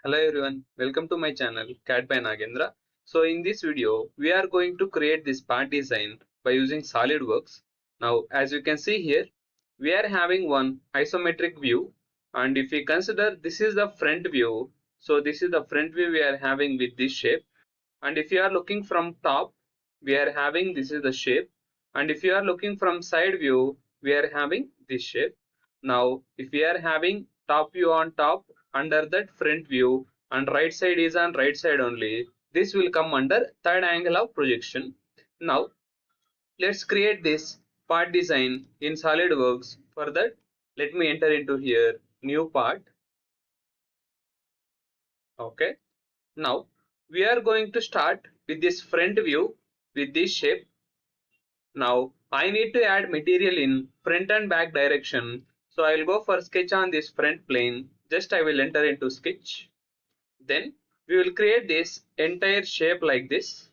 Hello everyone, welcome to my channel CAD by Nagendra. So in this video, we are going to create this part design by using SolidWorks. Now as you can see here, we are having one isometric view, and if we consider this is the front view, so this is the front view we are having with this shape, and if you are looking from top, we are having this is the shape, and if you are looking from side view, we are having this shape. Now if we are having top view on top, under that front view, and right side is on right side only, this will come under third angle of projection. Now let's create this part design in SolidWorks. For that, let me enter into here new part. Okay, now we are going to start with this front view with this shape. Now I need to add material in front and back direction. So I will go for sketch on this front plane. Just I will enter into sketch. Then we will create this entire shape like this.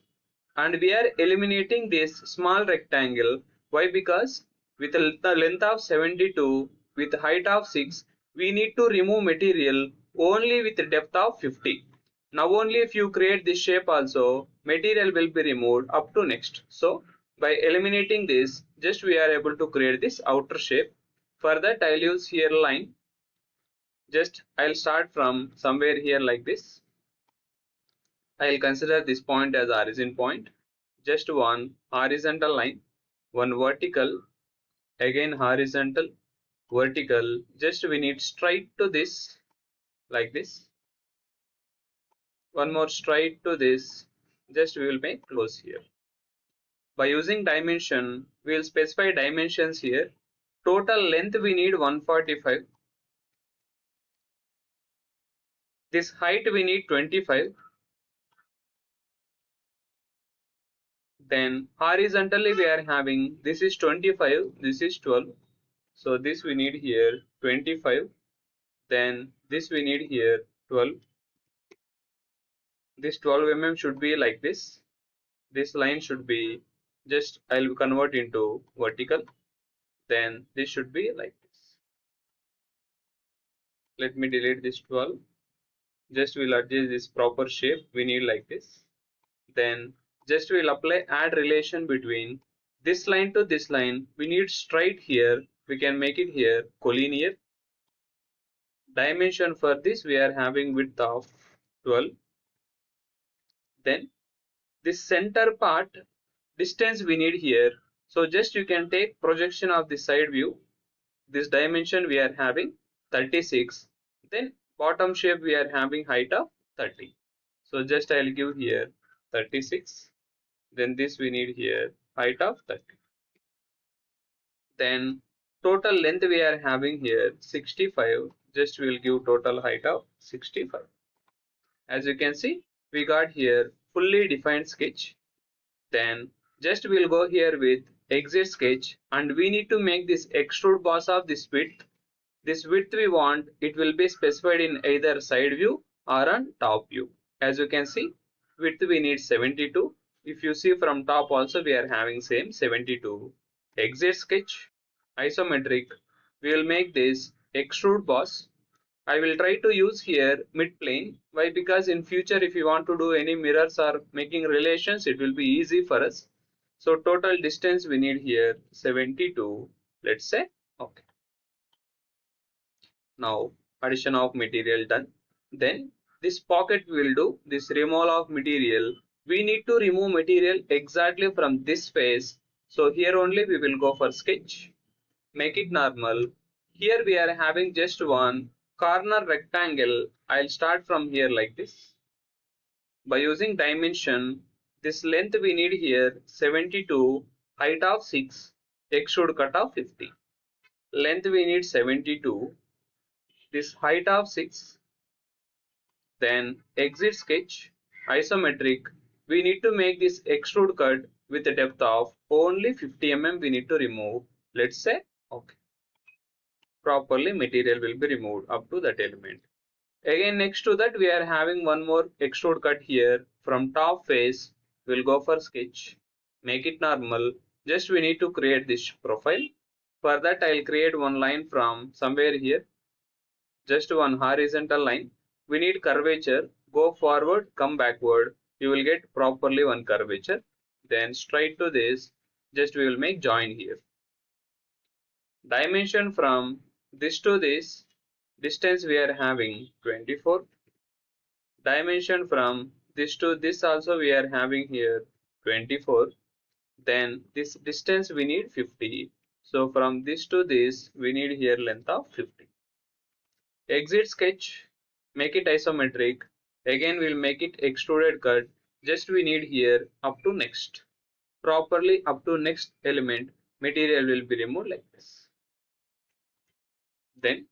And we are eliminating this small rectangle. Why? Because with the length of 72, with height of 6, we need to remove material only with depth of 50. Now only if you create this shape also, material will be removed up to next. So by eliminating this, just we are able to create this outer shape. For that I'll use here line. Just I'll start from somewhere here like this. I'll consider this point as origin point. Just one horizontal line, one vertical, again horizontal, vertical. Just we need straight to this like this. One more straight to this. Just we will make close here. By using dimension, we will specify dimensions here. Total length we need 145. This height we need 25. Then horizontally we are having this is 25, this is 12. So this we need here 25. Then this we need here 12. This 12 mm should be like this. This line should be just I'll convert into vertical. Then this should be like this. Let me delete this 12. Just we'll adjust this proper shape. We need like this. Then just we'll apply add relation between this line to this line. We need straight here. We can make it here collinear. Dimension for this we are having width of 12. Then this center part distance we need here. So just you can take projection of the side view. This dimension we are having 36. Then bottom shape we are having height of 30. So just I'll give here 36. Then this we need here height of 30. Then total length we are having here 65. Just we will give total height of 65. As you can see, we got here fully defined sketch. Then just we'll go here with exit sketch, and we need to make this extrude boss of this width. This width we want, it will be specified in either side view or on top view. As you can see, width we need 72. If you see from top also we are having same 72. Exit sketch, isometric, we will make this extrude boss. I will try to use here mid plane. Why? Because in future if you want to do any mirrors or making relations, it will be easy for us. So total distance we need here 72. Let's say okay. Now addition of material done. Then this pocket we will do this removal of material. We need to remove material exactly from this face. So here only we will go for sketch. Make it normal. Here we are having just one corner rectangle. I'll start from here like this. By using dimension, this length we need here 72, height of 6, extrude cut of 50. Length we need 72, this height of 6. Then exit sketch, isometric. We need to make this extrude cut with a depth of only 50 mm we need to remove. Let's say okay. Properly material will be removed up to that element. Again next to that we are having one more extrude cut here from top face. We'll go for sketch, make it normal. Just we need to create this profile. For that I'll create one line from somewhere here, just one horizontal line. we need curvature. Go forward, come backward. You will get properly one curvature. Then straight to this, just we will make join here. Dimension from this to this, distance we are having 24. Dimension from this to this also we are having here 24. Then this distance we need 50. So from this to this we need here length of 50. Exit sketch, make it isometric. Again we'll make it extruded cut. Just we need here up to next. Properly up to next element, material will be removed like this. Then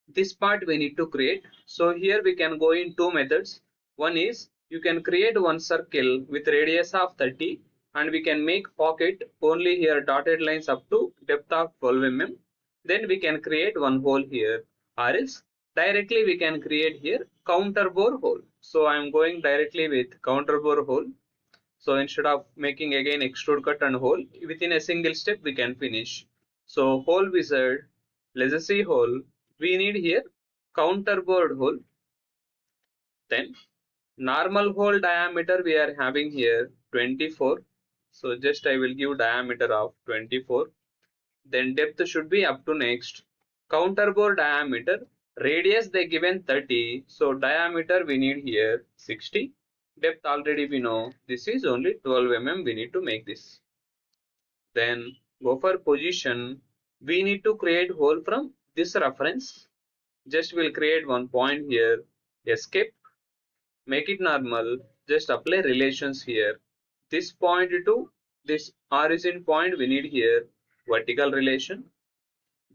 this part we need to create. So here we can go in two methods. One is you can create one circle with radius of 30 and we can make pocket only here dotted lines up to depth of 12 mm. Then we can create one hole here, or else directly we can create here counter bore hole. So I am going directly with counter bore hole. So instead of making again extrude cut and hole, within a single step we can finish. So hole wizard, let's see hole. We need here counter bored hole. Then normal hole diameter we are having here 24. So just I will give diameter of 24. Then depth should be up to next. Counter bore diameter, radius they given 30. So diameter we need here 60. Depth already we know, this is only 12 mm we need to make this. Then go for position, we need to create hole from this reference. Just we'll create one point here, escape, make it normal, just apply relations here. This point to this origin point we need here vertical relation.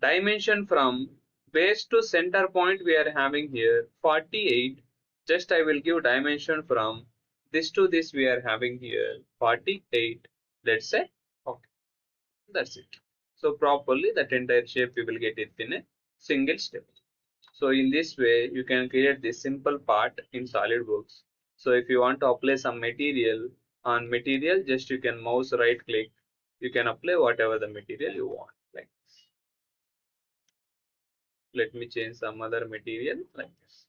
Dimension from base to center point we are having here 48. Just I will give dimension from this to this we are having here 48. Let's say okay, that's it. So properly that entire shape we will get it in a single step. So in this way you can create this simple part in SolidWorks. So if you want to apply some material, on material just you can mouse right click, you can apply whatever the material you want like this. Let me change some other material like this.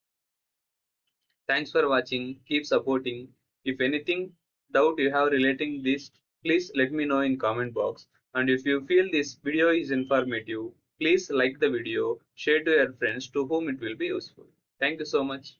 Thanks for watching, keep supporting. If anything doubt you have relating this, please let me know in comment box. And if you feel this video is informative, please like the video, share to your friends to whom it will be useful. Thank you so much.